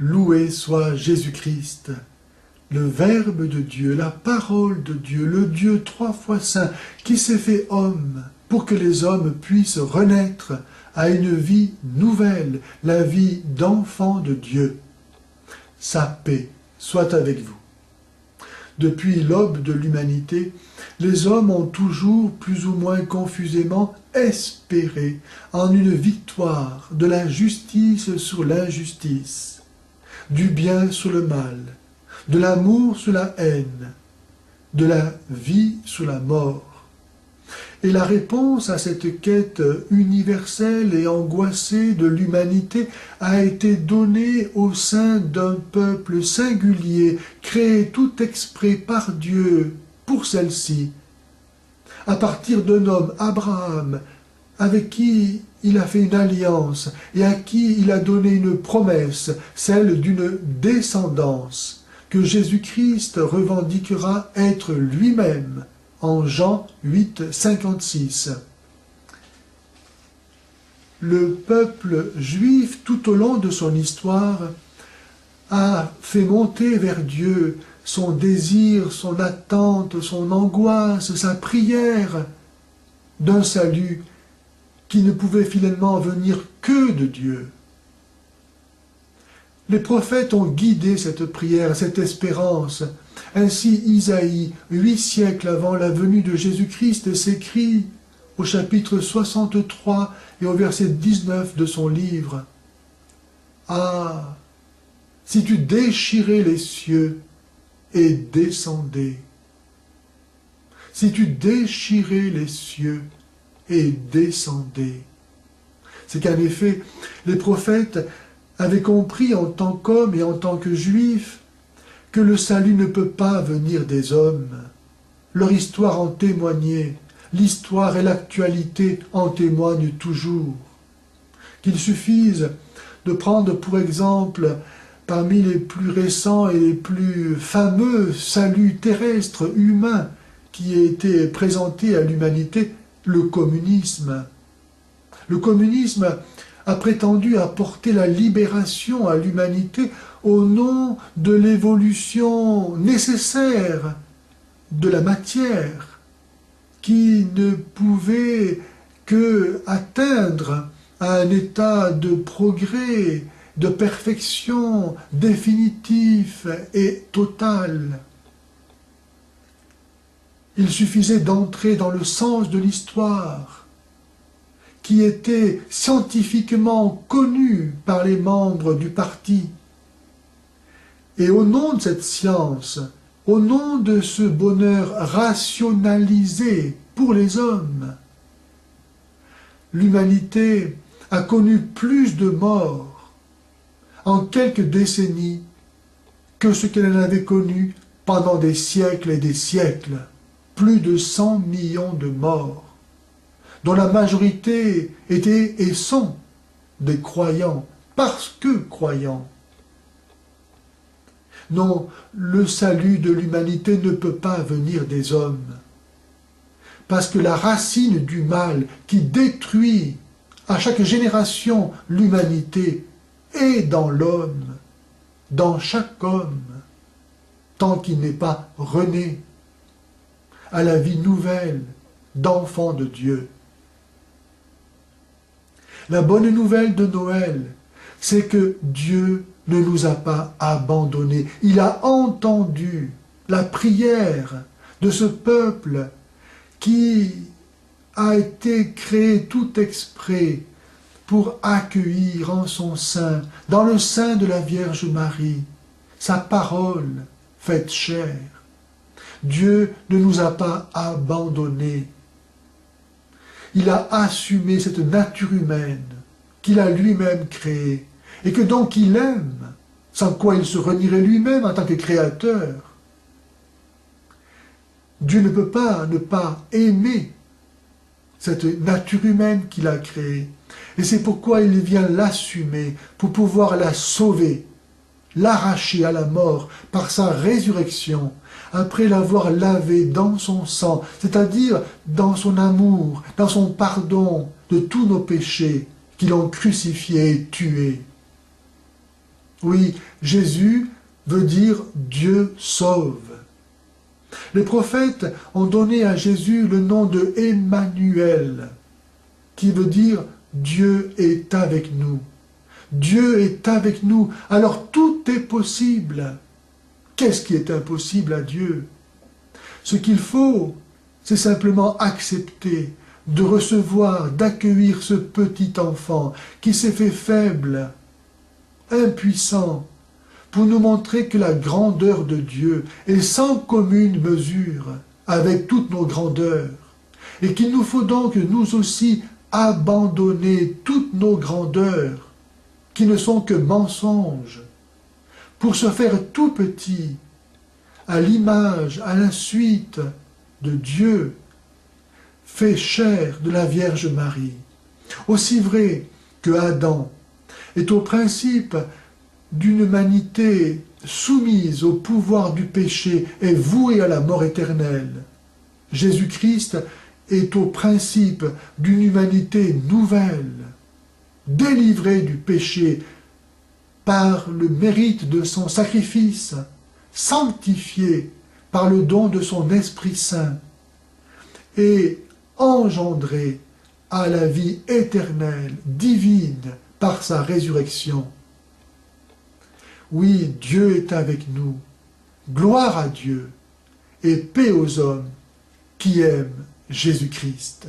Loué soit Jésus-Christ, le Verbe de Dieu, la parole de Dieu, le Dieu 3 fois saint, qui s'est fait homme pour que les hommes puissent renaître à une vie nouvelle, la vie d'enfant de Dieu. Sa paix soit avec vous. Depuis l'aube de l'humanité, les hommes ont toujours plus ou moins confusément espéré en une victoire de la justice sur l'injustice, du bien sur le mal, de l'amour sur la haine, de la vie sur la mort. Et la réponse à cette quête universelle et angoissée de l'humanité a été donnée au sein d'un peuple singulier, créé tout exprès par Dieu pour celle-ci, à partir d'un homme, Abraham, avec qui il a fait une alliance et à qui il a donné une promesse, celle d'une descendance que Jésus-Christ revendiquera être lui-même, en Jean 8, 56. Le peuple juif, tout au long de son histoire, a fait monter vers Dieu son désir, son attente, son angoisse, sa prière d'un salut qui ne pouvait finalement venir que de Dieu. Les prophètes ont guidé cette prière, cette espérance. Ainsi, Isaïe, 8 siècles avant la venue de Jésus-Christ, s'écrit au chapitre 63 et au verset 19 de son livre. « Ah, si tu déchirais les cieux et descendais, si tu déchirais les cieux et descendais. » C'est qu'en effet, les prophètes avaient compris en tant qu'hommes et en tant que juifs que le salut ne peut pas venir des hommes. Leur histoire en témoignait, l'histoire et l'actualité en témoignent toujours. Qu'il suffise de prendre pour exemple, parmi les plus récents et les plus fameux saluts terrestres humains qui aient été présentés à l'humanité, le communisme. Le communisme a prétendu apporter la libération à l'humanité au nom de l'évolution nécessaire de la matière, qui ne pouvait que atteindre un état de progrès, de perfection définitif et total. Il suffisait d'entrer dans le sens de l'histoire, qui était scientifiquement connu par les membres du parti. Et au nom de cette science, au nom de ce bonheur rationalisé pour les hommes, l'humanité a connu plus de morts en quelques décennies que ce qu'elle en avait connu pendant des siècles et des siècles. Plus de 100 millions de morts, dont la majorité étaient et sont des croyants, parce que croyants. Non, le salut de l'humanité ne peut pas venir des hommes, parce que la racine du mal qui détruit à chaque génération l'humanité est dans l'homme, dans chaque homme, tant qu'il n'est pas rené à la vie nouvelle d'enfant de Dieu. La bonne nouvelle de Noël, c'est que Dieu ne nous a pas abandonnés. Il a entendu la prière de ce peuple qui a été créé tout exprès pour accueillir en son sein, dans le sein de la Vierge Marie, sa parole faite chair. Dieu ne nous a pas abandonnés. Il a assumé cette nature humaine qu'il a lui-même créée et que donc il aime, sans quoi il se renierait lui-même en tant que créateur. Dieu ne peut pas ne pas aimer cette nature humaine qu'il a créée. Et c'est pourquoi il vient l'assumer pour pouvoir la sauver, l'arracher à la mort par sa résurrection, après l'avoir lavé dans son sang, c'est-à-dire dans son amour, dans son pardon de tous nos péchés qui l'ont crucifié et tué. Oui, Jésus veut dire Dieu sauve. Les prophètes ont donné à Jésus le nom de Emmanuel, qui veut dire Dieu est avec nous. Dieu est avec nous, alors tout est possible. Qu'est-ce qui est impossible à Dieu? Ce qu'il faut, c'est simplement accepter de recevoir, d'accueillir ce petit enfant qui s'est fait faible, impuissant, pour nous montrer que la grandeur de Dieu est sans commune mesure avec toutes nos grandeurs, et qu'il nous faut donc nous aussi abandonner toutes nos grandeurs, qui ne sont que mensonges, pour se faire tout petit, à l'image, à la suite de Dieu, fait chair de la Vierge Marie. Aussi vrai que Adam est au principe d'une humanité soumise au pouvoir du péché et vouée à la mort éternelle, Jésus-Christ est au principe d'une humanité nouvelle, délivrée du péché par le mérite de son sacrifice, sanctifiée par le don de son Esprit Saint et engendrée à la vie éternelle, divine, par sa résurrection. Oui, Dieu est avec nous. Gloire à Dieu et paix aux hommes qui aiment Jésus-Christ.